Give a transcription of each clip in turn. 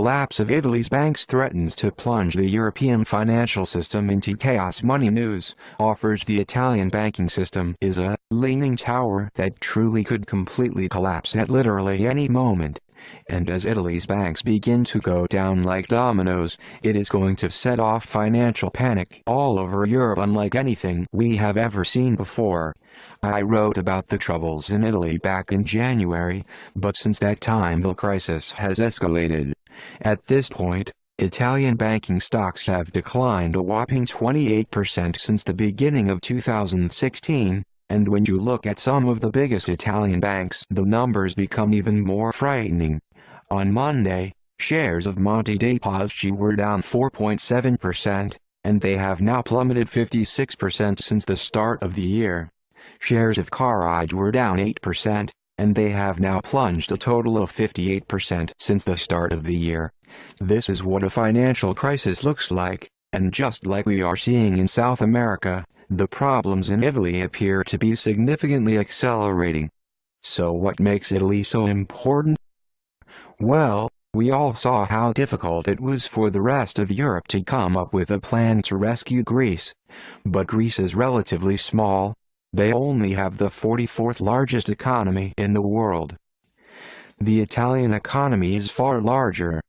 collapse of Italy's banks threatens to plunge the European financial system into chaos. Money News offers the Italian banking system is a leaning tower that truly could completely collapse at literally any moment. And as Italy's banks begin to go down like dominoes, it is going to set off financial panic all over Europe unlike anything we have ever seen before. I wrote about the troubles in Italy back in January, but since that time the crisis has escalated. At this point, Italian banking stocks have declined a whopping 28% since the beginning of 2016, and when you look at some of the biggest Italian banks, the numbers become even more frightening. On Monday, shares of Monte dei Paschi were down 4.7%, and they have now plummeted 56% since the start of the year. Shares of Carige were down 8%, and they have now plunged a total of 58% since the start of the year. This is what a financial crisis looks like, and just like we are seeing in South America, the problems in Italy appear to be significantly accelerating. So what makes Italy so important? Well, we all saw how difficult it was for the rest of Europe to come up with a plan to rescue Greece. But Greece is relatively small. They only have the 44th largest economy in the world. The Italian economy is far larger.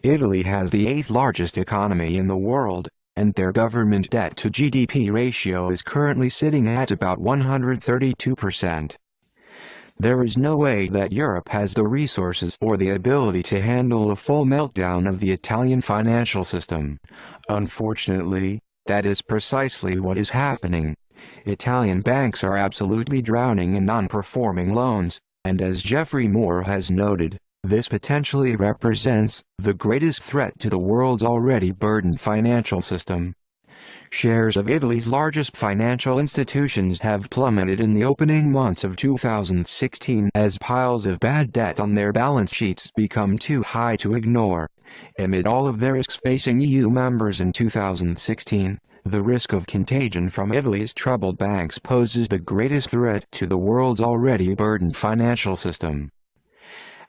Italy has the 8th largest economy in the world, and their government debt to GDP ratio is currently sitting at about 132%. There is no way that Europe has the resources or the ability to handle a full meltdown of the Italian financial system. Unfortunately, that is precisely what is happening. Italian banks are absolutely drowning in non-performing loans, and as Geoffrey Moore has noted, this potentially represents the greatest threat to the world's already burdened financial system. Shares of Italy's largest financial institutions have plummeted in the opening months of 2016 as piles of bad debt on their balance sheets become too high to ignore. Amid all of the risks facing EU members in 2016, the risk of contagion from Italy's troubled banks poses the greatest threat to the world's already burdened financial system.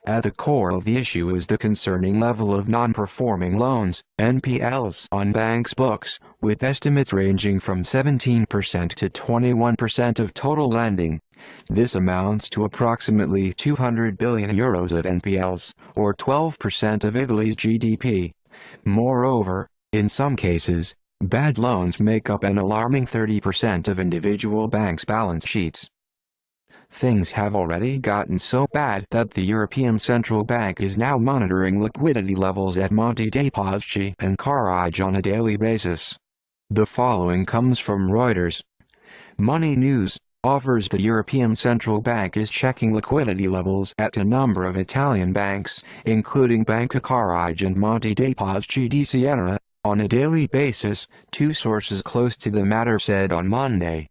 At the core of the issue is the concerning level of non-performing loans, NPLs, on banks' books, with estimates ranging from 17% to 21% of total lending. This amounts to approximately €200 billion of NPLs, or 12% of Italy's GDP. Moreover, in some cases, bad loans make up an alarming 30% of individual banks' balance sheets. Things have already gotten so bad that the European Central Bank is now monitoring liquidity levels at Monte dei Paschi and Carige on a daily basis. The following comes from Reuters. Money News offers the European Central Bank is checking liquidity levels at a number of Italian banks, including Banca Carige and Monte dei Paschi di Siena, on a daily basis, two sources close to the matter said on Monday.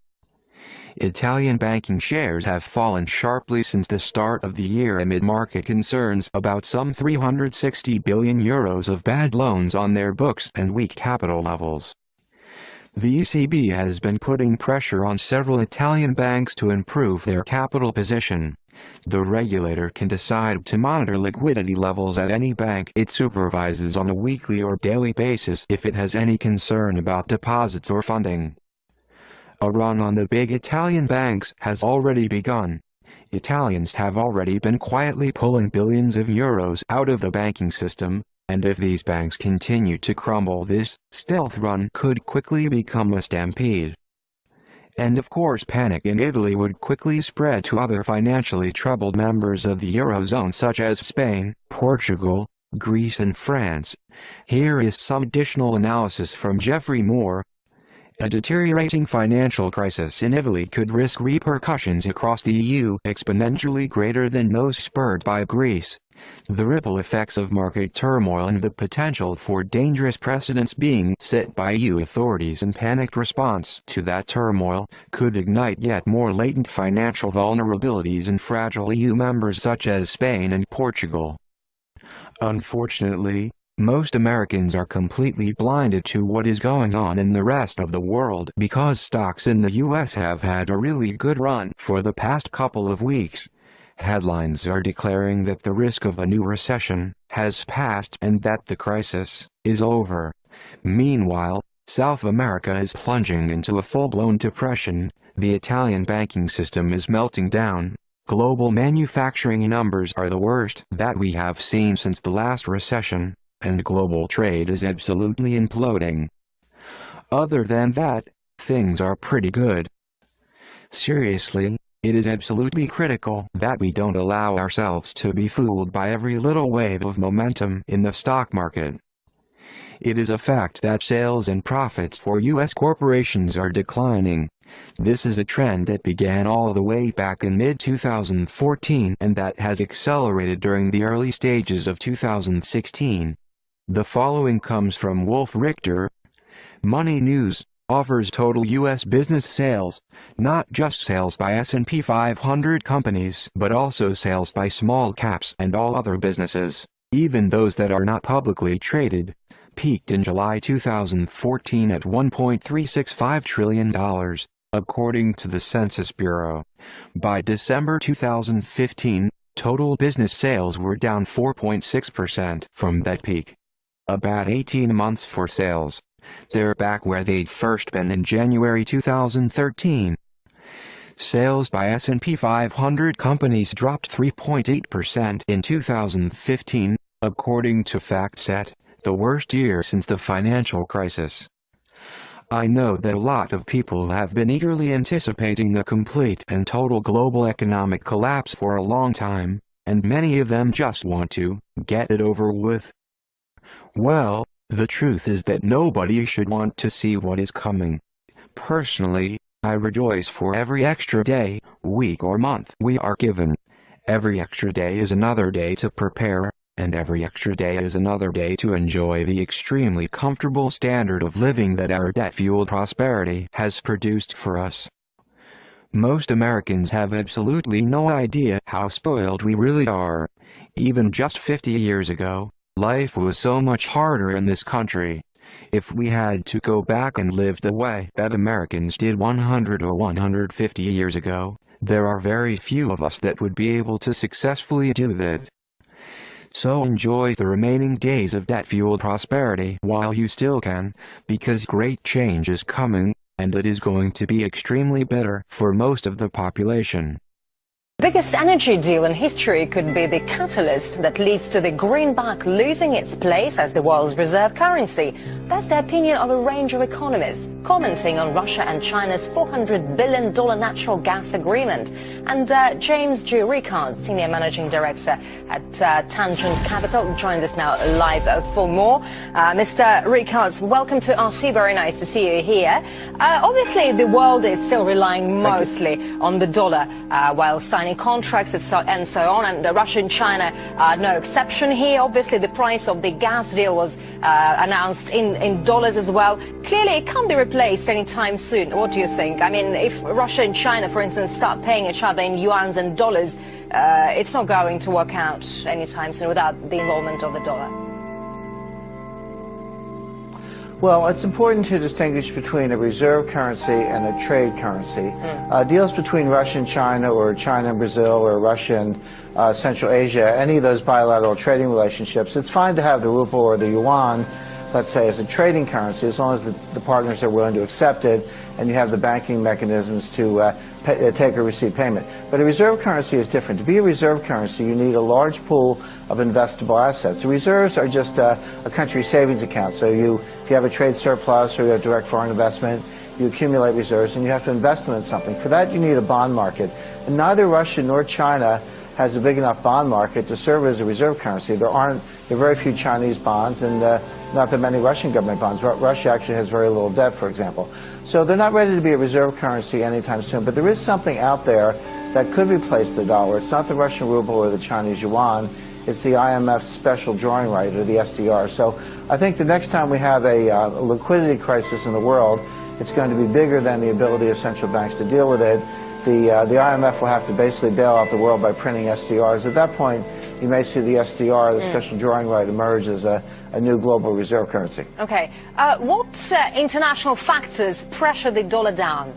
Italian banking shares have fallen sharply since the start of the year amid market concerns about some €360 billion of bad loans on their books and weak capital levels. The ECB has been putting pressure on several Italian banks to improve their capital position. The regulator can decide to monitor liquidity levels at any bank it supervises on a weekly or daily basis if it has any concern about deposits or funding. A run on the big Italian banks has already begun. Italians have already been quietly pulling billions of euros out of the banking system, and if these banks continue to crumble, this stealth run could quickly become a stampede. And of course, panic in Italy would quickly spread to other financially troubled members of the Eurozone such as Spain, Portugal, Greece and France. Here is some additional analysis from Geoffrey Moore. A deteriorating financial crisis in Italy could risk repercussions across the EU exponentially greater than those spurred by Greece. The ripple effects of market turmoil and the potential for dangerous precedents being set by EU authorities in panicked response to that turmoil could ignite yet more latent financial vulnerabilities in fragile EU members such as Spain and Portugal. Unfortunately, most Americans are completely blinded to what is going on in the rest of the world because stocks in the US have had a really good run for the past couple of weeks. Headlines are declaring that the risk of a new recession has passed and that the crisis is over. Meanwhile, South America is plunging into a full-blown depression, the Italian banking system is melting down, global manufacturing numbers are the worst that we have seen since the last recession, and global trade is absolutely imploding. Other than that, things are pretty good. Seriously, it is absolutely critical that we don't allow ourselves to be fooled by every little wave of momentum in the stock market. It is a fact that sales and profits for U.S. corporations are declining. This is a trend that began all the way back in mid-2014 and that has accelerated during the early stages of 2016. The following comes from Wolf Richter. Money News offers total U.S. business sales, not just sales by S&P 500 companies but also sales by small caps and all other businesses, even those that are not publicly traded, peaked in July 2014 at $1.365 trillion, according to the Census Bureau. By December 2015, total business sales were down 4.6% from that peak. About 18 months for sales. They're back where they'd first been in January 2013. Sales by S&P 500 companies dropped 3.8% in 2015, according to FactSet, the worst year since the financial crisis. I know that a lot of people have been eagerly anticipating the complete and total global economic collapse for a long time, and many of them just want to get it over with. Well, the truth is that nobody should want to see what is coming. Personally, I rejoice for every extra day, week or month we are given. Every extra day is another day to prepare, and every extra day is another day to enjoy the extremely comfortable standard of living that our debt-fueled prosperity has produced for us. Most Americans have absolutely no idea how spoiled we really are. Even just 50 years ago, life was so much harder in this country. If we had to go back and live the way that Americans did 100 or 150 years ago, there are very few of us that would be able to successfully do that. So enjoy the remaining days of debt-fueled prosperity while you still can, because great change is coming, and it is going to be extremely better for most of the population. The biggest energy deal in history could be the catalyst that leads to the greenback losing its place as the world's reserve currency. That's the opinion of a range of economists, commenting on Russia and China's $400 billion natural gas agreement. And James G. Ricard, Senior Managing Director at Tangent Capital, joins us now live for more. Mr. Ricard, welcome to RC. Very nice to see you here. Obviously, the world is still relying mostly on the dollar while signing contracts and so on, and Russia and China are no exception here. Obviously, the price of the gas deal was announced in dollars as well. Clearly, it can't be replaced anytime soon. What do you think? I mean, if Russia and China, for instance, start paying each other in yuans and dollars, it's not going to work out anytime soon without the involvement of the dollar. Well, it's important to distinguish between a reserve currency and a trade currency. Deals between Russia and China, or China and Brazil, or Russia and Central Asia, any of those bilateral trading relationships, it's fine to have the ruble or the yuan, let's say, as a trading currency, as long as the partners are willing to accept it and you have the banking mechanisms to take or receive payment. But a reserve currency is different. To be a reserve currency, you need a large pool of investable assets. The reserves are just a country savings account. So if you have a trade surplus or you have direct foreign investment, you accumulate reserves and you have to invest them in something. For that, you need a bond market. And neither Russia nor China has a big enough bond market to serve as a reserve currency. There are very few Chinese bonds and not that many Russian government bonds. Russia actually has very little debt, for example. So they're not ready to be a reserve currency anytime soon. But there is something out there that could replace the dollar. It's not the Russian ruble or the Chinese yuan. It's the IMF special drawing right, or the SDR. So I think the next time we have a liquidity crisis in the world, it's going to be bigger than the ability of central banks to deal with it. The IMF will have to basically bail out the world by printing SDRs. At that point, you may see the SDR, the special drawing right, emerge as a new global reserve currency. Okay. What international factors pressure the dollar down?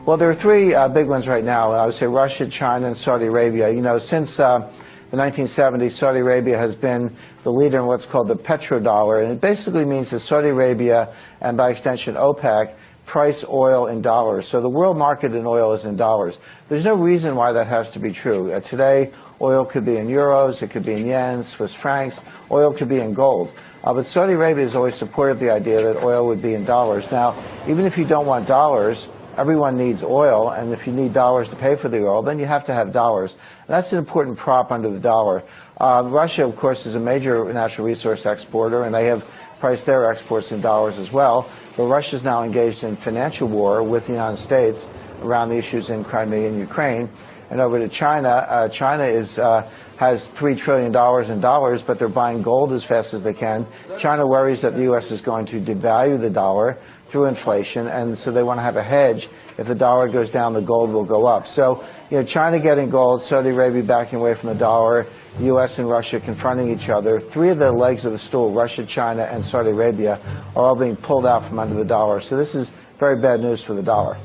Well, there are three big ones right now. I would say Russia, China, and Saudi Arabia. You know, since the 1970s, Saudi Arabia has been the leader in what's called the petrodollar, and it basically means that Saudi Arabia, and by extension OPEC, price oil in dollars. So the world market in oil is in dollars. There's no reason why that has to be true. Today, oil could be in euros, it could be in yen, Swiss francs, oil could be in gold. But Saudi Arabia has always supported the idea that oil would be in dollars. Now, even if you don't want dollars, everyone needs oil, and if you need dollars to pay for the oil, then you have to have dollars. And that's an important prop under the dollar. Russia, of course, is a major natural resource exporter, and they have priced their exports in dollars as well. But Russia is now engaged in financial war with the United States around the issues in Crimea and Ukraine. And over to China, China has $3 trillion in dollars, but they're buying gold as fast as they can. China worries that the U.S. is going to devalue the dollar through inflation, and so they want to have a hedge. If the dollar goes down, the gold will go up. So, you know, China getting gold, Saudi Arabia backing away from the dollar, the U.S. and Russia confronting each other. Three of the legs of the stool, Russia, China, and Saudi Arabia, are all being pulled out from under the dollar. So this is very bad news for the dollar.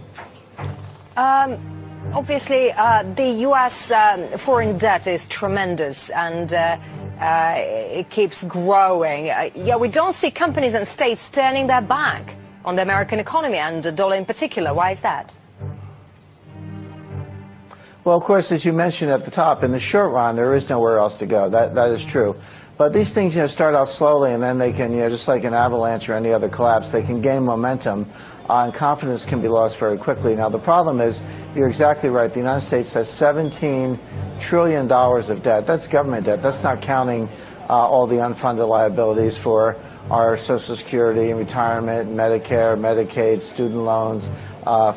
Obviously, the U.S. Foreign debt is tremendous, and it keeps growing. We don't see companies and states turning their back on the American economy and the dollar in particular. Why is that? Well, of course, as you mentioned at the top, in the short run, there is nowhere else to go. That is true. But these things, you know, start out slowly, and then they can, you know, just like an avalanche or any other collapse, they can gain momentum, and confidence can be lost very quickly. Now, the problem is, you're exactly right. The United States has $17 trillion of debt. That's government debt. That's not counting all the unfunded liabilities for our Social Security and retirement, Medicare, Medicaid, student loans,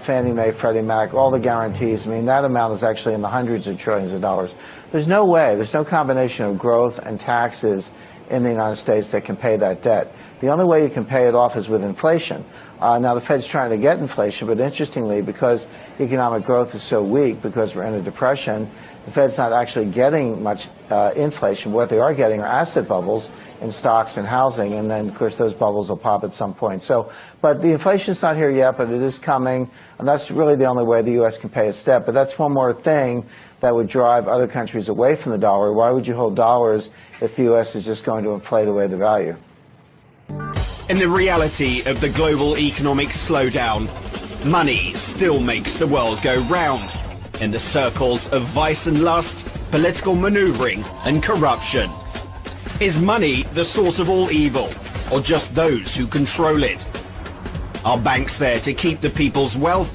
Fannie Mae, Freddie Mac, all the guarantees. I mean, that amount is actually in the hundreds of trillions of dollars. There's no way, there's no combination of growth and taxes in the United States that can pay that debt. The only way you can pay it off is with inflation. Now, the Fed's trying to get inflation, but interestingly, because economic growth is so weak, because we're in a depression, the Fed's not actually getting much inflation. What they are getting are asset bubbles in stocks and housing, and then, of course, those bubbles will pop at some point. So, but the inflation's not here yet, but it is coming, and that's really the only way the U.S. can pay its debt. But that's one more thing that would drive other countries away from the dollar. Why would you hold dollars if the U.S. is just going to inflate away the value? In the reality of the global economic slowdown, money still makes the world go round. In the circles of vice and lust, political maneuvering and corruption. Is money the source of all evil, or just those who control it? Are banks there to keep the people's wealth,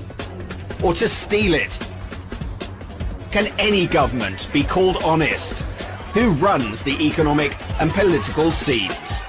or to steal it? Can any government be called honest? Who runs the economic and political scenes?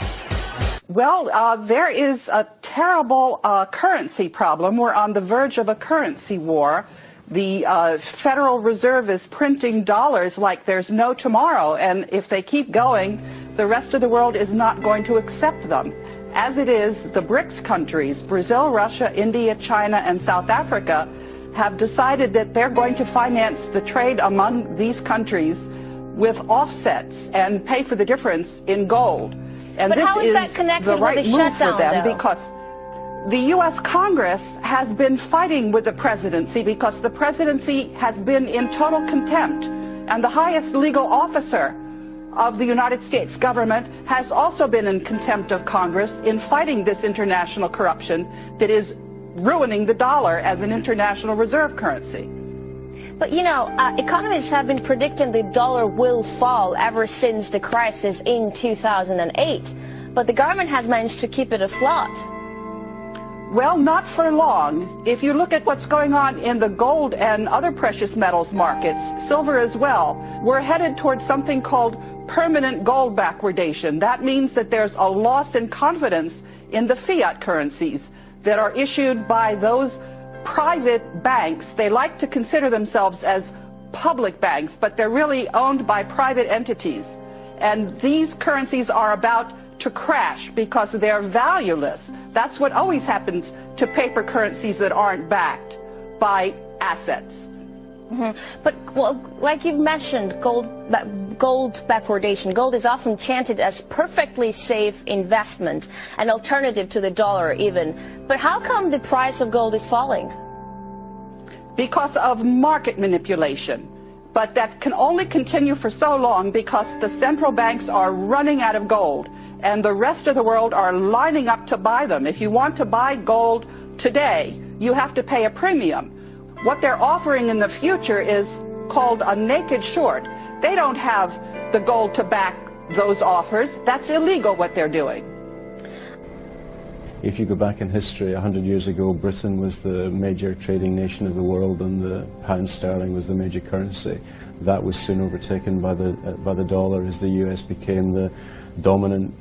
Well, there is a terrible currency problem. We're on the verge of a currency war. The Federal Reserve is printing dollars like there's no tomorrow, and if they keep going, the rest of the world is not going to accept them. As it is, the BRICS countries, Brazil, Russia, India, China, and South Africa, have decided that they're going to finance the trade among these countries with offsets and pay for the difference in gold. And but this how is that connected the right with the move shutdown, for them, though? because the U.S. Congress has been fighting with the presidency because the presidency has been in total contempt, and the highest legal officer of the United States government has also been in contempt of Congress in fighting this international corruption that is ruining the dollar as an international reserve currency. But, you know, economists have been predicting the dollar will fall ever since the crisis in 2008. But the government has managed to keep it afloat. Well, not for long. If you look at what's going on in the gold and other precious metals markets, silver as well, we're headed towards something called permanent gold backwardation. That means that there's a loss in confidence in the fiat currencies that are issued by those private banks. They like to consider themselves as public banks, but they're really owned by private entities. And these currencies are about to crash because they're valueless. That's what always happens to paper currencies that aren't backed by assets. Mm-hmm. But, well, like you've mentioned, gold backwardation. Gold is often chanted as perfectly safe investment, an alternative to the dollar even. But how come the price of gold is falling? because of market manipulation. But that can only continue for so long because the central banks are running out of gold and the rest of the world are lining up to buy them. If you want to buy gold today, you have to pay a premium. What they're offering in the future is called a naked short. They don't have the gold to back those offers. That's illegal what they're doing. If you go back in history, 100 years ago, Britain was the major trading nation of the world and the pound sterling was the major currency. That was soon overtaken by the dollar as the US became the dominant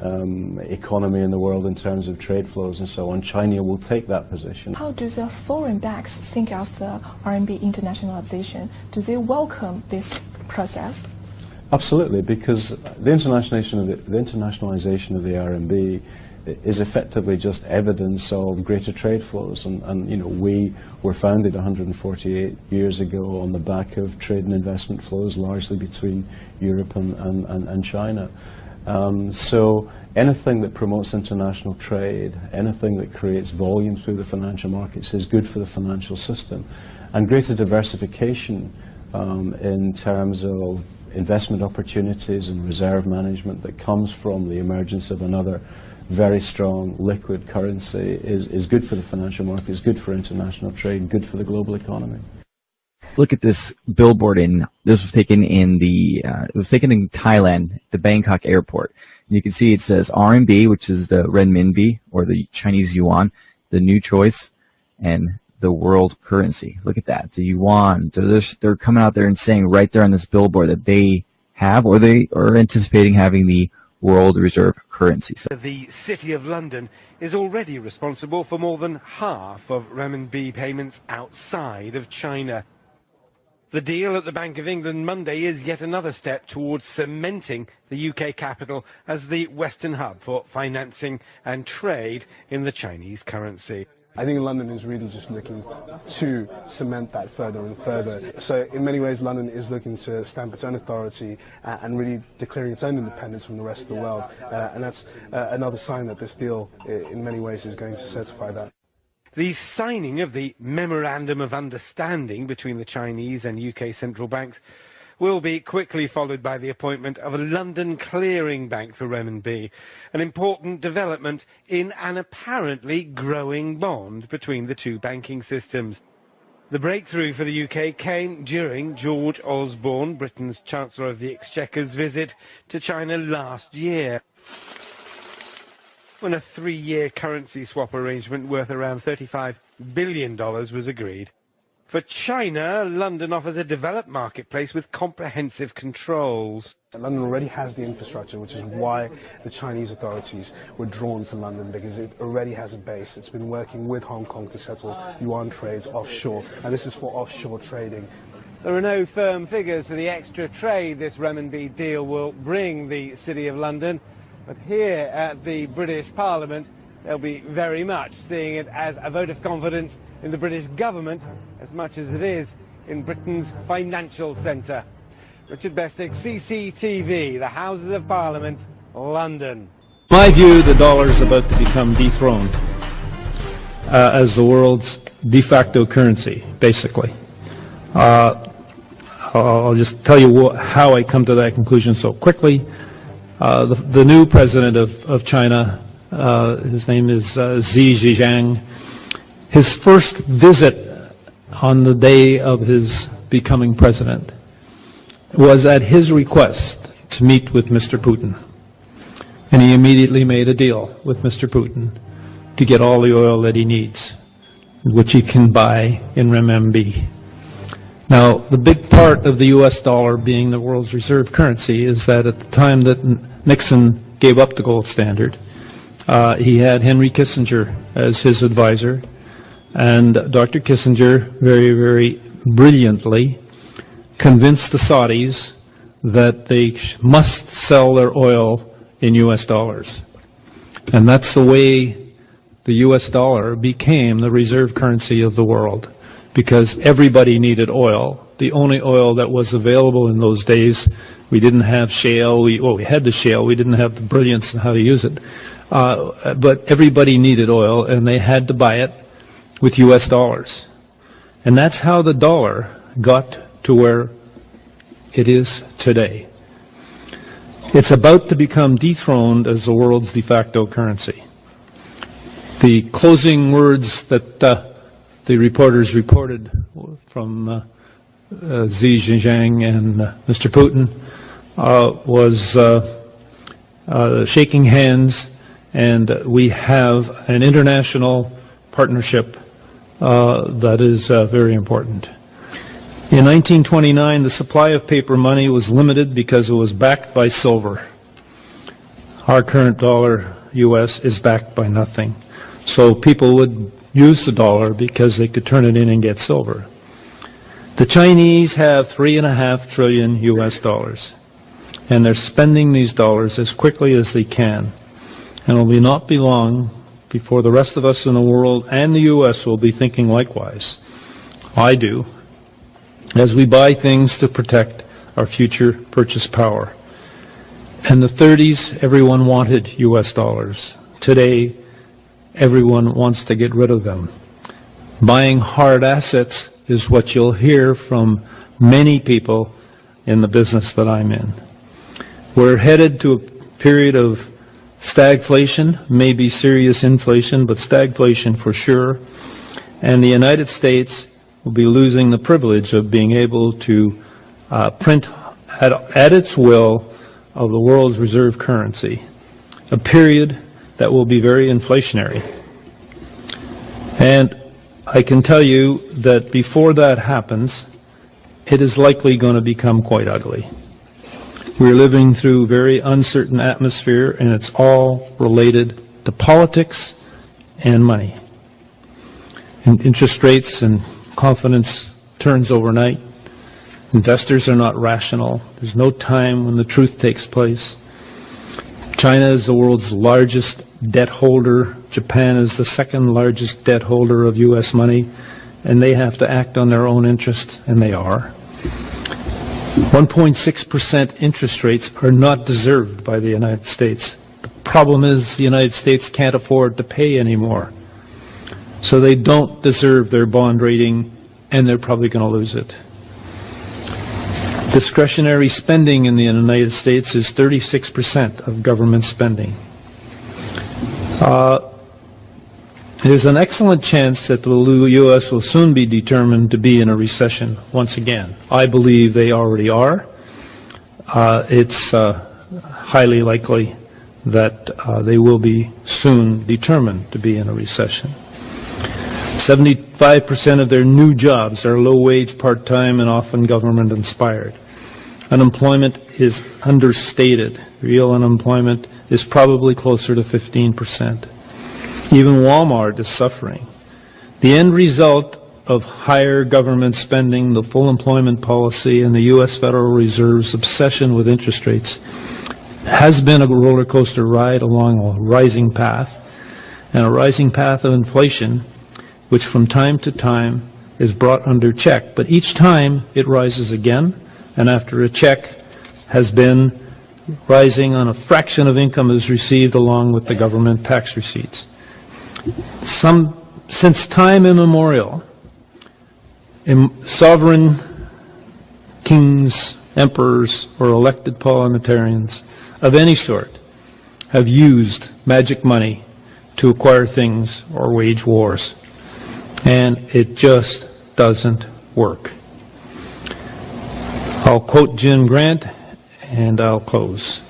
economy in the world in terms of trade flows and so on. China will take that position. How do the foreign banks think of the RMB internationalization? Do they welcome this process? Absolutely, because the internationalization of the RMB is effectively just evidence of greater trade flows, and you know, we were founded 148 years ago on the back of trade and investment flows largely between Europe and China. So anything that promotes international trade, anything that creates volume through the financial markets is good for the financial system. And greater diversification in terms of investment opportunities and reserve management that comes from the emergence of another very strong liquid currency is good for the financial markets, good for international trade, good for the global economy. Look at this billboard this was taken in Thailand, the Bangkok airport. And you can see it says RMB, which is the renminbi or the Chinese yuan, the new choice, and the world currency. Look at that, the yuan. They're coming out there and saying right there on this billboard that they have, or they are anticipating having, the world reserve currency. So the City of London is already responsible for more than half of renminbi payments outside of China. The deal at the Bank of England Monday is yet another step towards cementing the UK capital as the Western hub for financing and trade in the Chinese currency. I think London is really just looking to cement that further and further. So in many ways, London is looking to stamp its own authority and really declaring its own independence from the rest of the world. And that's another sign that this deal, in many ways, is going to certify that. The signing of the Memorandum of Understanding between the Chinese and UK central banks will be quickly followed by the appointment of a London clearing bank for renminbi, an important development in an apparently growing bond between the two banking systems. The breakthrough for the UK came during George Osborne, Britain's Chancellor of the Exchequer's visit to China last year, when a 3-year currency swap arrangement worth around $35 billion was agreed. For China, London offers a developed marketplace with comprehensive controls. London already has the infrastructure, which is why the Chinese authorities were drawn to London, because it already has a base. It's been working with Hong Kong to settle yuan trades offshore, and this is for offshore trading. There are no firm figures for the extra trade this renminbi deal will bring the City of London, but here at the British Parliament, they'll be very much seeing it as a vote of confidence in the British government as much as it is in Britain's financial centre. Richard Bestick, CCTV, the Houses of Parliament, London. In my view, the dollar is about to become dethroned as the world's de facto currency, basically. I'll just tell you how I come to that conclusion so quickly. The new president of China, his name is Xi Jinping. His first visit on the day of his becoming president was at his request to meet with Mr. Putin. And he immediately made a deal with Mr. Putin to get all the oil that he needs, which he can buy in renminbi. Now, the big part of the US dollar being the world's reserve currency is that at the time that Nixon gave up the gold standard, he had Henry Kissinger as his advisor, and Dr. Kissinger very, very brilliantly convinced the Saudis that they must sell their oil in US dollars. And that's the way the US dollar became the reserve currency of the world, because everybody needed oil. The only oil that was available in those days, we didn't have shale. We had the shale. We didn't have the brilliance in how to use it. But everybody needed oil, and they had to buy it with US dollars. And that's how the dollar got to where it is today. It's about to become dethroned as the world's de facto currency. The closing words that the reporters reported from Xi Jinping and Mr. Putin was shaking hands, and we have an international partnership that is very important. In 1929, the supply of paper money was limited because it was backed by silver. Our current dollar, US, is backed by nothing. So people would use the dollar because they could turn it in and get silver. The Chinese have $3.5 trillion US dollars, and they're spending these dollars as quickly as they can. And it will not be long before the rest of us in the world and the US will be thinking likewise. I do, as we buy things to protect our future purchase power. In the 30s, everyone wanted US dollars. Today, everyone wants to get rid of them. Buying hard assets is what you'll hear from many people in the business that I'm in. We're headed to a period of stagflation, maybe serious inflation, but stagflation for sure. And the United States will be losing the privilege of being able to print at its will of the world's reserve currency, a period that will be very inflationary. And I can tell you that before that happens, it is likely going to become quite ugly. We're living through a very uncertain atmosphere, and it's all related to politics and money. And interest rates and confidence turns overnight. Investors are not rational. There's no time when the truth takes place. China is the world's largest debt holder. Japan is the second largest debt holder of U.S. money, and they have to act on their own interest, and they are. 1.6% interest rates are not deserved by the United States. The problem is the United States can't afford to pay anymore. So they don't deserve their bond rating, and they're probably going to lose it. Discretionary spending in the United States is 36% of government spending. There's an excellent chance that the U.S. will soon be determined to be in a recession once again. I believe they already are. It's highly likely that they will be soon determined to be in a recession. 75% of their new jobs are low-wage, part-time, and often government-inspired. Unemployment is understated. Real unemployment is probably closer to 15%. Even Walmart is suffering. The end result of higher government spending, the full employment policy, and the U.S. Federal Reserve's obsession with interest rates has been a roller coaster ride along a rising path, and a rising path of inflation, which from time to time is brought under check. But each time it rises again, and after a check has been rising on a fraction of income is received along with the government tax receipts. Since time immemorial, sovereign kings, emperors, or elected parliamentarians of any sort have used magic money to acquire things or wage wars. And it just doesn't work. I'll quote Jim Grant, and I'll close.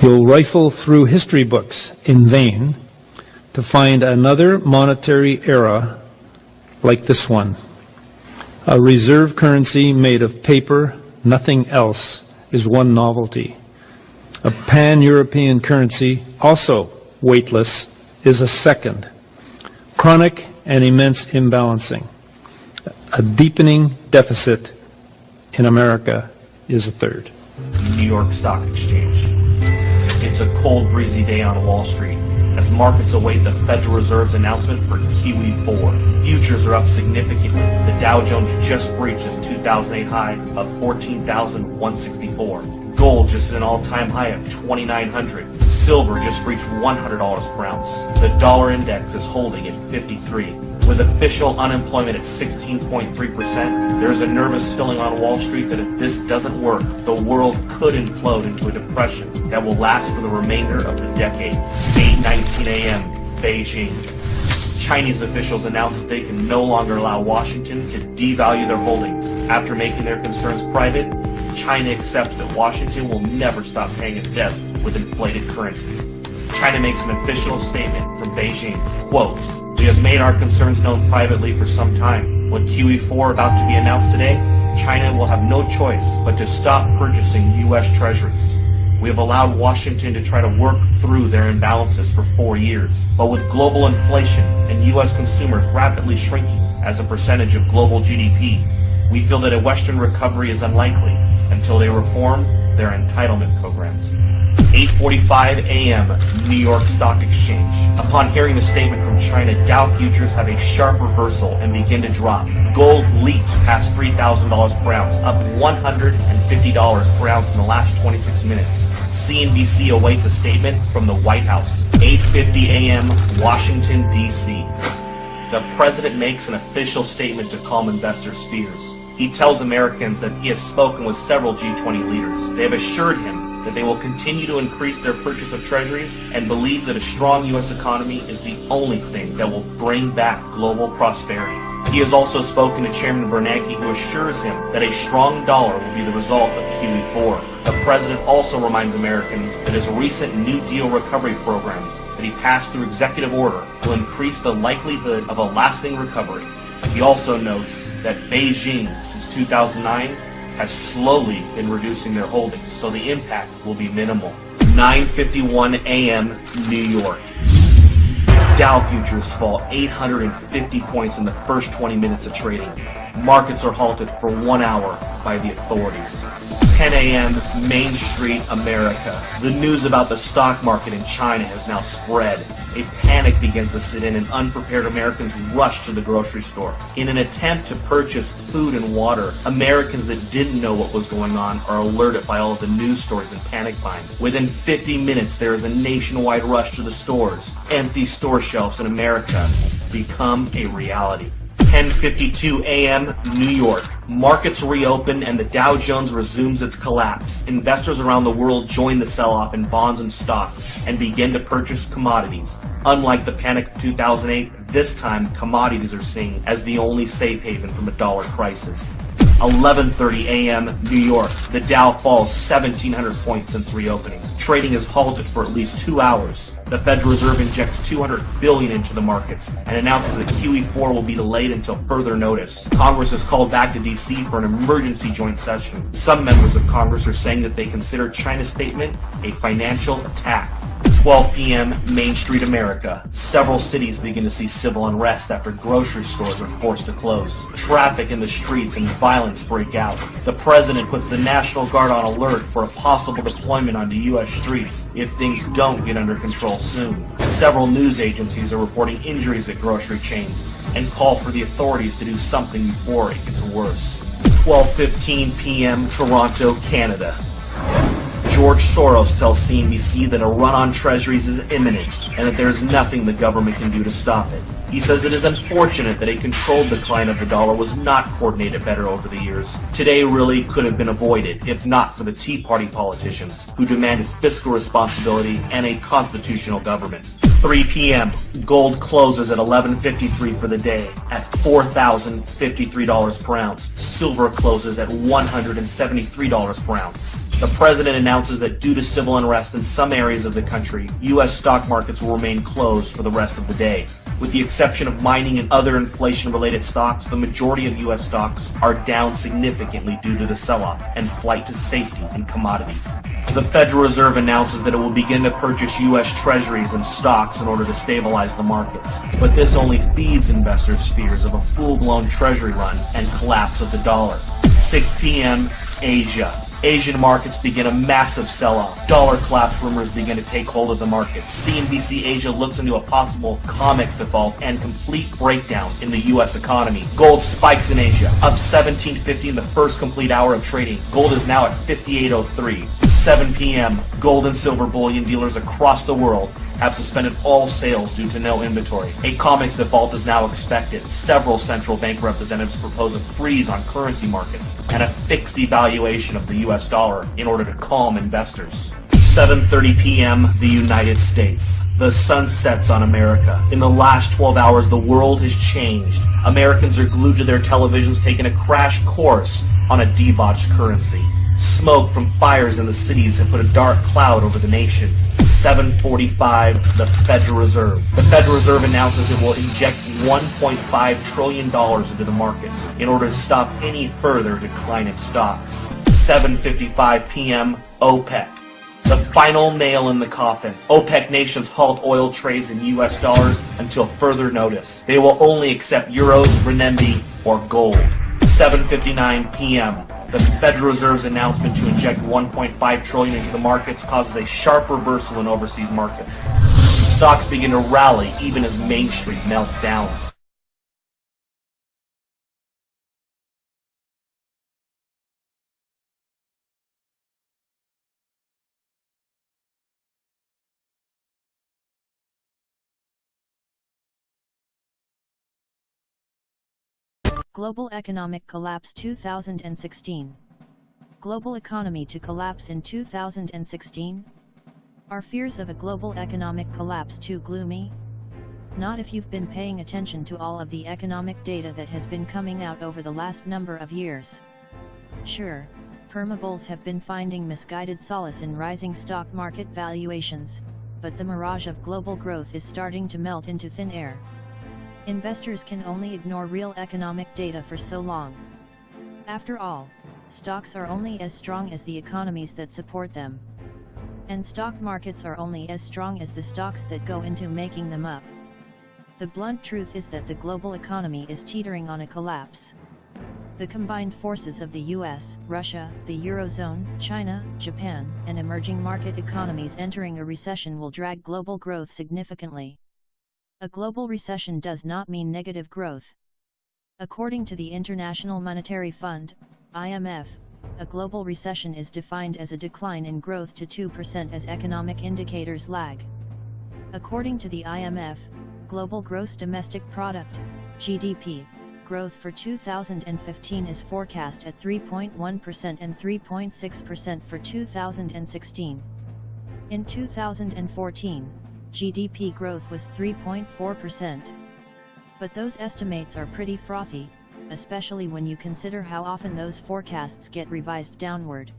You'll rifle through history books in vain to find another monetary era like this one. A reserve currency made of paper, nothing else, is one novelty. A pan-European currency, also weightless, is a second. Chronic and immense imbalancing. A deepening deficit in America is a third. New York Stock Exchange. It's a cold, breezy day on Wall Street as markets await the Federal Reserve's announcement for QE4. Futures are up significantly. The Dow Jones just breached its 2008 high of 14,164. Gold just at an all-time high of 2,900. Silver just reached $100 per ounce. The dollar index is holding at 53. With official unemployment at 16.3%, there's a nervous feeling on Wall Street that if this doesn't work, the world could implode into a depression that will last for the remainder of the decade. 8:19 a.m., Beijing. Chinese officials announced that they can no longer allow Washington to devalue their holdings. After making their concerns private, China accepts that Washington will never stop paying its debts with inflated currency. China makes an official statement from Beijing, quote, "We have made our concerns known privately for some time. With QE4 about to be announced today, China will have no choice but to stop purchasing U.S. treasuries. We have allowed Washington to try to work through their imbalances for 4 years. But with global inflation and U.S. consumers rapidly shrinking as a percentage of global GDP, we feel that a Western recovery is unlikely until they reform their entitlement programs." 8:45 a.m. New York Stock Exchange. Upon hearing the statement from China, Dow futures have a sharp reversal and begin to drop. Gold leaps past $3,000 per ounce, up $150 per ounce in the last 26 minutes. CNBC awaits a statement from the White House. 8:50 a.m. Washington, D.C. The president makes an official statement to calm investors' fears. He tells Americans that he has spoken with several G20 leaders. They have assured him that they will continue to increase their purchase of treasuries and believe that a strong U.S. economy is the only thing that will bring back global prosperity. He has also spoken to Chairman Bernanke, who assures him that a strong dollar will be the result of QE4. The president also reminds Americans that his recent New Deal recovery programs that he passed through executive order will increase the likelihood of a lasting recovery. He also notes that Beijing, since 2009, has slowly been reducing their holdings, so the impact will be minimal. 9:51 a.m. New York. Dow futures fall 850 points in the first 20 minutes of trading. Markets are halted for 1 hour by the authorities. 10 a.m. Main Street, America. The news about the stock market in China has now spread. A panic begins to sit in and unprepared Americans rush to the grocery store. In an attempt to purchase food and water, Americans that didn't know what was going on are alerted by all of the news stories and panic buying. Within 50 minutes, there is a nationwide rush to the stores. Empty store shelves in America become a reality. 10:52 a.m. New York. Markets reopen and the Dow Jones resumes its collapse. Investors around the world join the sell-off in bonds and stocks and begin to purchase commodities. Unlike the panic of 2008, this time commodities are seen as the only safe haven from a dollar crisis. 11:30 a.m. New York. The Dow falls 1,700 points since reopening. Trading is halted for at least 2 hours. The Federal Reserve injects $200 billion into the markets and announces that QE4 will be delayed until further notice. Congress is called back to D.C. for an emergency joint session. Some members of Congress are saying that they consider China's statement a financial attack. 12 p.m. Main Street, America. Several cities begin to see civil unrest after grocery stores are forced to close. Traffic in the streets and violence break out. The president puts the National Guard on alert for a possible deployment onto U.S. streets if things don't get under control soon. Several news agencies are reporting injuries at grocery chains and call for the authorities to do something before it gets worse. 12:15 p.m. Toronto, Canada. George Soros tells CNBC that a run on treasuries is imminent and that there's nothing the government can do to stop it. He says it is unfortunate that a controlled decline of the dollar was not coordinated better over the years. Today really could have been avoided if not for the Tea Party politicians who demanded fiscal responsibility and a constitutional government. 3 p.m. Gold closes at $11.53 for the day at $4,053 per ounce. Silver closes at $173 per ounce. The president announces that due to civil unrest in some areas of the country, U.S. stock markets will remain closed for the rest of the day. With the exception of mining and other inflation-related stocks, the majority of U.S. stocks are down significantly due to the sell-off and flight to safety in commodities. The Federal Reserve announces that it will begin to purchase U.S. treasuries and stocks in order to stabilize the markets. But this only feeds investors' fears of a full-blown treasury run and collapse of the dollar. 6 p.m. Asia. Asian markets begin a massive sell-off. Dollar collapse rumors begin to take hold of the markets. CNBC Asia looks into a possible COMEX default and complete breakdown in the U.S. economy. Gold spikes in Asia, up 17.50 in the first complete hour of trading. Gold is now at 58.03. 7 p.m. Gold and silver bullion dealers across the world have suspended all sales due to no inventory. A COMEX default is now expected. Several central bank representatives propose a freeze on currency markets and a fixed devaluation of the US dollar in order to calm investors. 7:30 p.m. the United States. The sun sets on America. In the last 12 hours, the world has changed. Americans are glued to their televisions, taking a crash course on a debauched currency. Smoke from fires in the cities have put a dark cloud over the nation. 7:45, the Federal Reserve. The Federal Reserve announces it will inject $1.5 trillion into the markets in order to stop any further decline in stocks. 7:55 p.m., OPEC. The final nail in the coffin. OPEC nations halt oil trades in US dollars until further notice. They will only accept euros, renminbi, or gold. 7:59 p.m. The Federal Reserve's announcement to inject $1.5 trillion into the markets causes a sharp reversal in overseas markets. Stocks begin to rally even as Main Street melts down. Global Economic Collapse 2016. Global economy to collapse in 2016? Are fears of a global economic collapse too gloomy? Not if you've been paying attention to all of the economic data that has been coming out over the last number of years. Sure, permabulls have been finding misguided solace in rising stock market valuations, but the mirage of global growth is starting to melt into thin air. Investors can only ignore real economic data for so long. After all, stocks are only as strong as the economies that support them. And stock markets are only as strong as the stocks that go into making them up. The blunt truth is that the global economy is teetering on a collapse. The combined forces of the US, Russia, the Eurozone, China, Japan, and emerging market economies entering a recession will drag global growth significantly. A global recession does not mean negative growth. According to the International Monetary Fund, IMF, a global recession is defined as a decline in growth to 2% as economic indicators lag. According to the IMF, global gross domestic product, GDP, growth for 2015 is forecast at 3.1% and 3.6% for 2016. In 2014, GDP growth was 3.4%. But those estimates are pretty frothy, especially when you consider how often those forecasts get revised downward.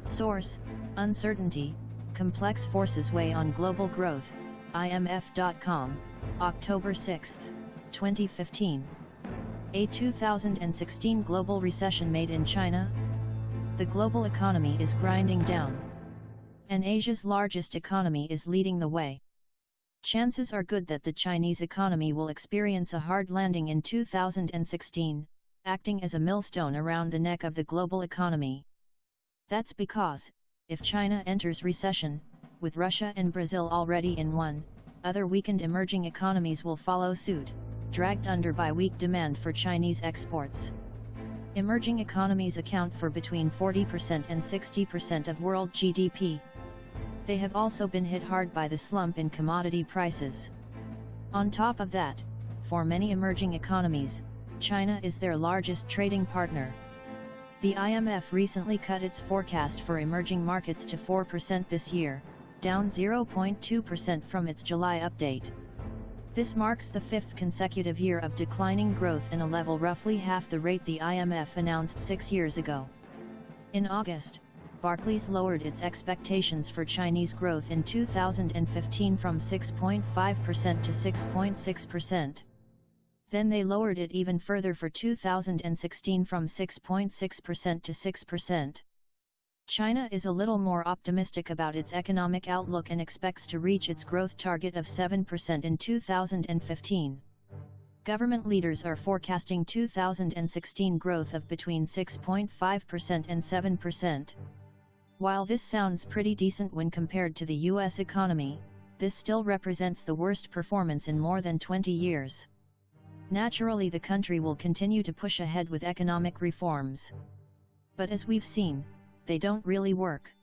Source: uncertainty, complex forces weigh on global growth, IMF.com, October 6, 2015. A 2016 global recession made in China? The global economy is grinding down. And Asia's largest economy is leading the way. Chances are good that the Chinese economy will experience a hard landing in 2016, acting as a millstone around the neck of the global economy. That's because, if China enters recession, with Russia and Brazil already in one, other weakened emerging economies will follow suit, dragged under by weak demand for Chinese exports. Emerging economies account for between 40% and 60% of world GDP. They have also been hit hard by the slump in commodity prices. On top of that, for many emerging economies, China is their largest trading partner. The IMF recently cut its forecast for emerging markets to 4% this year, down 0.2% from its July update. This marks the fifth consecutive year of declining growth in a level roughly half the rate the IMF announced 6 years ago. In August, Barclays lowered its expectations for Chinese growth in 2015 from 6.5% to 6.6%. Then they lowered it even further for 2016 from 6.6% to 6%. China is a little more optimistic about its economic outlook and expects to reach its growth target of 7% in 2015. Government leaders are forecasting 2016 growth of between 6.5% and 7%. While this sounds pretty decent when compared to the US economy, this still represents the worst performance in more than 20 years. Naturally, the country will continue to push ahead with economic reforms. But as we've seen, they don't really work.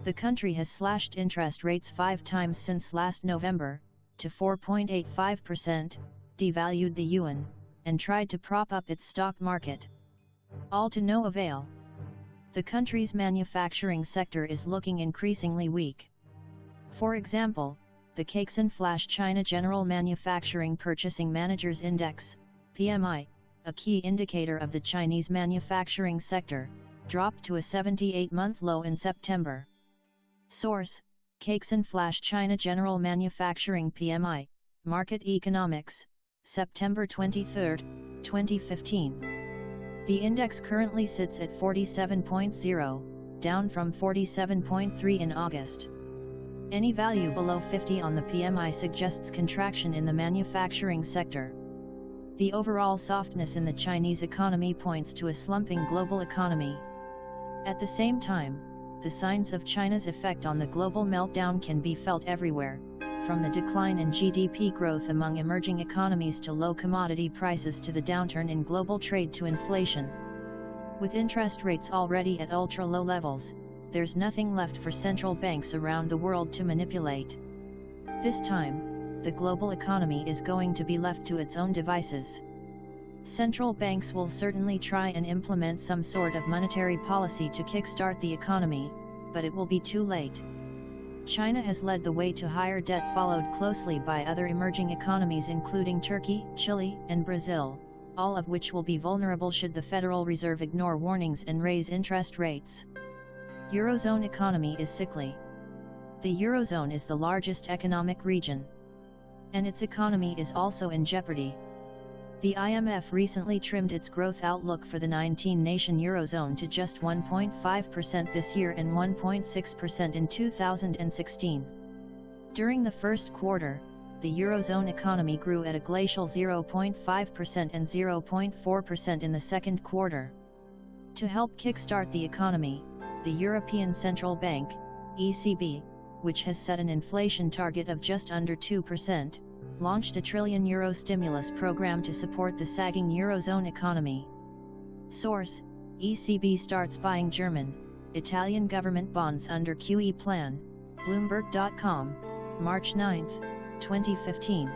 The country has slashed interest rates 5 times since last November, to 4.85%, devalued the yuan, and tried to prop up its stock market. All to no avail. The country's manufacturing sector is looking increasingly weak. For example, the Caixin Flash China General Manufacturing Purchasing Managers Index, PMI, a key indicator of the Chinese manufacturing sector, dropped to a 78-month low in September. Source: Caixin Flash China General Manufacturing PMI, Market Economics, September 23, 2015. The index currently sits at 47.0, down from 47.3 in August. Any value below 50 on the PMI suggests contraction in the manufacturing sector. The overall softness in the Chinese economy points to a slumping global economy. At the same time, the signs of China's effect on the global meltdown can be felt everywhere, from the decline in GDP growth among emerging economies to low commodity prices to the downturn in global trade to inflation. With interest rates already at ultra-low levels, there's nothing left for central banks around the world to manipulate. This time, the global economy is going to be left to its own devices. Central banks will certainly try and implement some sort of monetary policy to kickstart the economy, but it will be too late. China has led the way to higher debt, followed closely by other emerging economies including Turkey, Chile, and Brazil, all of which will be vulnerable should the Federal Reserve ignore warnings and raise interest rates. Eurozone economy is sickly. The Eurozone is the largest economic region, and its economy is also in jeopardy. The IMF recently trimmed its growth outlook for the 19-nation Eurozone to just 1.5% this year and 1.6% in 2016. During the first quarter, the Eurozone economy grew at a glacial 0.5% and 0.4% in the second quarter. To help kickstart the economy, the European Central Bank, ECB, which has set an inflation target of just under 2%, launched a €1 trillion stimulus program to support the sagging Eurozone economy. Source: ECB starts buying German, Italian government bonds under QE plan, Bloomberg.com, March 9, 2015.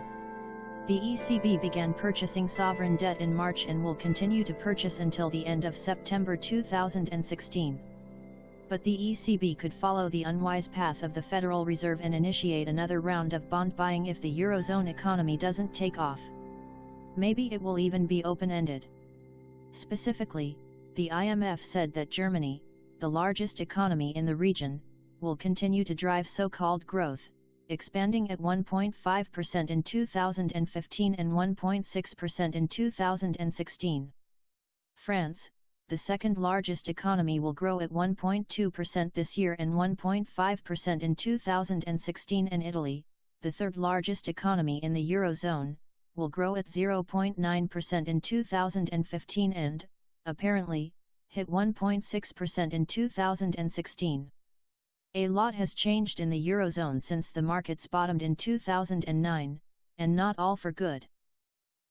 The ECB began purchasing sovereign debt in March and will continue to purchase until the end of September 2016. But the ECB could follow the unwise path of the Federal Reserve and initiate another round of bond buying if the Eurozone economy doesn't take off. Maybe it will even be open-ended. Specifically, the IMF said that Germany, the largest economy in the region, will continue to drive so-called growth, expanding at 1.5% in 2015 and 1.6% in 2016. France, the second largest economy, will grow at 1.2% this year and 1.5% in 2016, and Italy, the third largest economy in the Eurozone, will grow at 0.9% in 2015 and, apparently, hit 1.6% in 2016. A lot has changed in the Eurozone since the markets bottomed in 2009, and not all for good.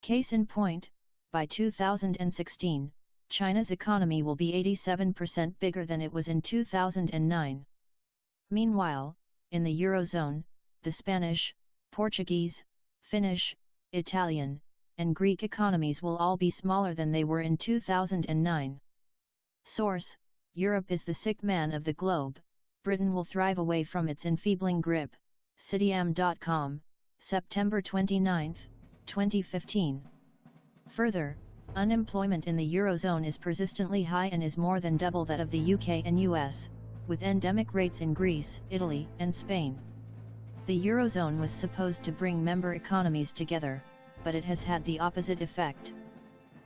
Case in point, by 2016, China's economy will be 87% bigger than it was in 2009. Meanwhile, in the Eurozone, the Spanish, Portuguese, Finnish, Italian, and Greek economies will all be smaller than they were in 2009. Source: Europe is the sick man of the globe. Britain will thrive away from its enfeebling grip. Citiam.com, September 29, 2015. Further, unemployment in the Eurozone is persistently high and is more than double that of the UK and US, with endemic rates in Greece, Italy, and Spain. The Eurozone was supposed to bring member economies together, but it has had the opposite effect.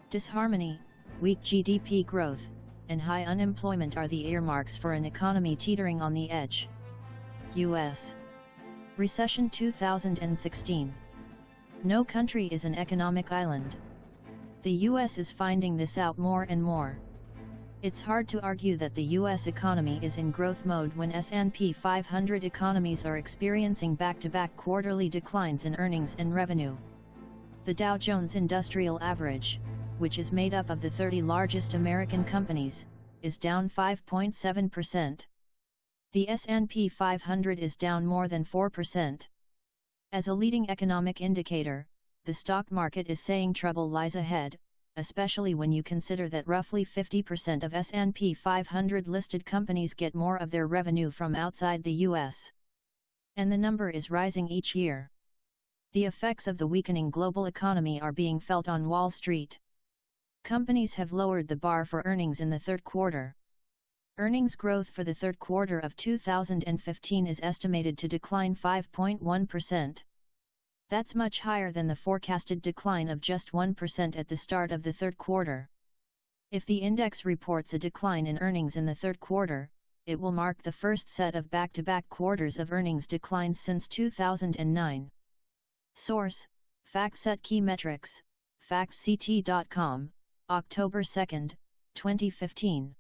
Disharmony, weak GDP growth, and high unemployment are the earmarks for an economy teetering on the edge. US Recession 2016. No country is an economic island. The US is finding this out more and more. It's hard to argue that the US economy is in growth mode when S&P 500 economies are experiencing back-to-back quarterly declines in earnings and revenue. The Dow Jones Industrial Average, which is made up of the 30 largest American companies, is down 5.7%. The S&P 500 is down more than 4%. As a leading economic indicator, the stock market is saying trouble lies ahead, especially when you consider that roughly 50% of S&P 500 listed companies get more of their revenue from outside the US. And the number is rising each year. The effects of the weakening global economy are being felt on Wall Street. Companies have lowered the bar for earnings in the third quarter. Earnings growth for the third quarter of 2015 is estimated to decline 5.1%. That's much higher than the forecasted decline of just 1% at the start of the third quarter. If the index reports a decline in earnings in the third quarter, it will mark the first set of back-to-back quarters of earnings declines since 2009. Source: FactSet Key Metrics, FactCT.com, October 2, 2015.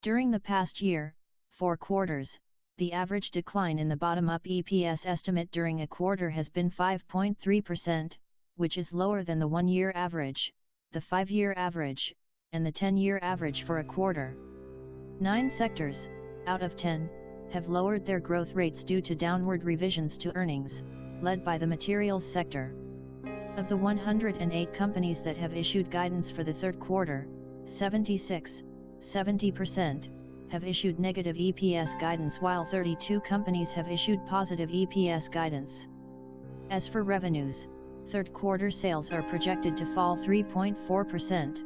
During the past year, 4 quarters, the average decline in the bottom-up EPS estimate during a quarter has been 5.3%, which is lower than the 1-year average, the 5-year average, and the 10-year average for a quarter. 9 sectors, out of 10, have lowered their growth rates due to downward revisions to earnings, led by the materials sector. Of the 108 companies that have issued guidance for the third quarter, 70% have issued negative EPS guidance, while 32 companies have issued positive EPS guidance. As for revenues, third quarter sales are projected to fall 3.4%.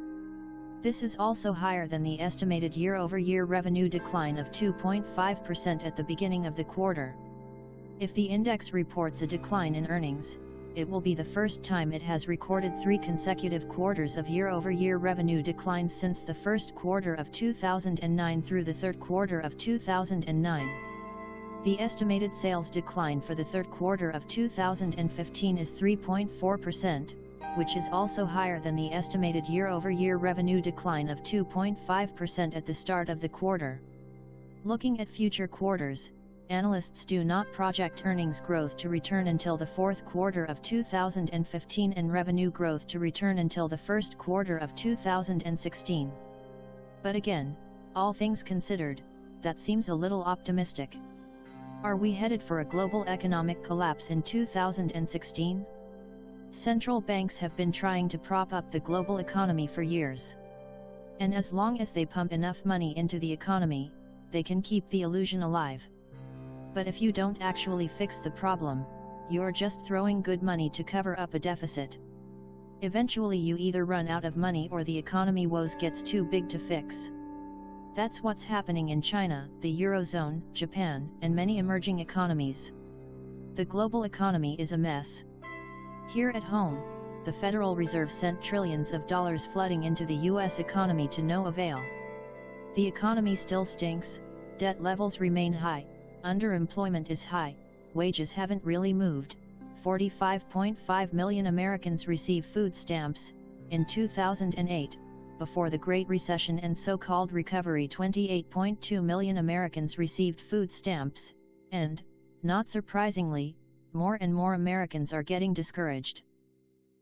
This is also higher than the estimated year-over-year revenue decline of 2.5% at the beginning of the quarter. If the index reports a decline in earnings, it will be the first time it has recorded 3 consecutive quarters of year-over-year revenue declines since the first quarter of 2009 through the third quarter of 2009. The estimated sales decline for the third quarter of 2015 is 3.4%, which is also higher than the estimated year-over-year revenue decline of 2.5% at the start of the quarter. Looking at future quarters, analysts do not project earnings growth to return until the fourth quarter of 2015 and revenue growth to return until the first quarter of 2016. But again, all things considered, that seems a little optimistic. Are we headed for a global economic collapse in 2016? Central banks have been trying to prop up the global economy for years. And as long as they pump enough money into the economy, they can keep the illusion alive. But if you don't actually fix the problem, you're just throwing good money to cover up a deficit. Eventually you either run out of money or the economy woes gets too big to fix. That's what's happening in China, the Eurozone, Japan, and many emerging economies. The global economy is a mess. Here at home, the Federal Reserve sent trillions of dollars flooding into the US economy to no avail. The economy still stinks, debt levels remain high, underemployment is high, wages haven't really moved. 45.5 million Americans receive food stamps. In 2008, before the Great Recession and so-called recovery, 28.2 million Americans received food stamps, and, not surprisingly, more and more Americans are getting discouraged.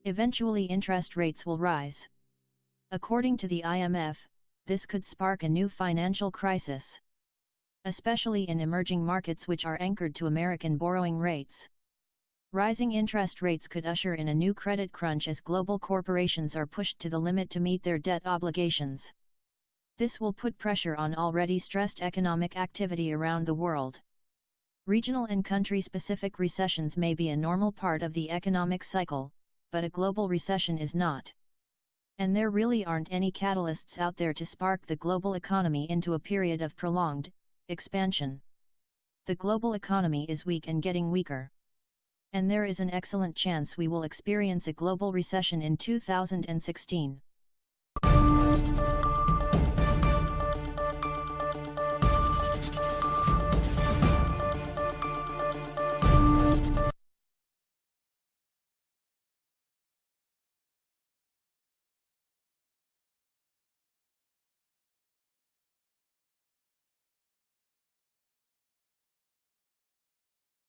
Eventually interest rates will rise. According to the IMF, this could spark a new financial crisis, especially in emerging markets which are anchored to American borrowing rates. Rising interest rates could usher in a new credit crunch as global corporations are pushed to the limit to meet their debt obligations. This will put pressure on already stressed economic activity around the world. Regional and country-specific recessions may be a normal part of the economic cycle, but a global recession is not. And there really aren't any catalysts out there to spark the global economy into a period of prolonged expansion. The global economy is weak and getting weaker. And there is an excellent chance we will experience a global recession in 2016.